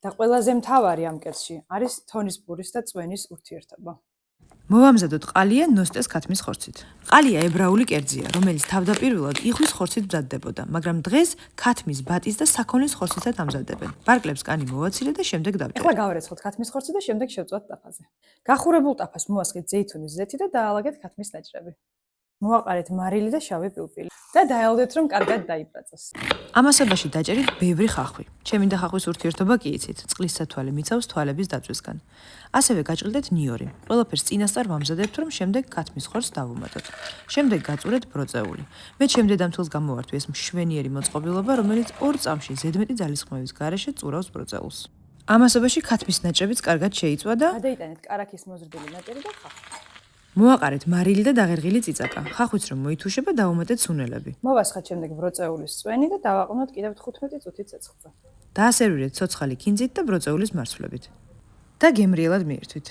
და ყველაზე მთავარი ამ კეთში არის თონის ბურის და წვენის ურთიერთობა. მოვამზადოთ ყალია ნოსტეს ქათმის ხორცით. ყალია ებრაული კერძია, რომელიც თავდაპირველად იხვის ხორცით მზადდებოდა, მაგრამ დღეს ქათმის ბატის და საქონლის ხორცითაც ამზადებენ. ბარკლებს კანი მოვაცილეთ და შემდეგ დავჭერეთ. ახლა გავარეცხოთ ქათმის ხორცი და შემდეგ შევწვათ ტაფაზე. გახურებულ ტაფას მოვასხეთ ზეითუნის ზეთი და დაალაგეთ ქათმის ნაჭრები. მოვაყარეთ მარილი და შავი პილპილი და დაელოდეთ, რომ კარგად დაიბრაწოს. ამასობაში დაჭერით ბევრი ხახვი. ჩემი და ხახვის ურთიერთობა კი იცით, წყლის სათვალე მიცავს თვალების დაწვისგან. ასევე გაჭრილდეთ ნიორი. ყველაფერს წინასწარ ვამზადებთ, რომ შემდეგ ქათმის ხორცს დავუმატოთ. შემდეგ გაწურეთ ბროწეული. მე ჩემ დედამთილს გამოვართვი ეს მშვენიერი მოწყობილობა, რომელიც 2 წამში ზედმეტი ძალისხმევის გარეშე წურავს ბროწეულს. ამასობაში ქათმის ნაჭრებიც კარგად შეიწვა და გადაიტანეთ კარაქის მოზრდილი ნაჭერი და ხახვი. მოვაყარეთ მარილი და დაღერღილი წიწაკა. ხახვიც რომ მოითუშება, დავუმატეთ სუნელები. მოვასხათ შემდეგ ბროწეულის წვენი და დავაყვნოთ კიდევ 15 წუთი ცეცხლზე. დაასერვირეთ ცოცხალი ქინძით და ბროწეულის მარცვლებით. და გემრიელად მიირთვით.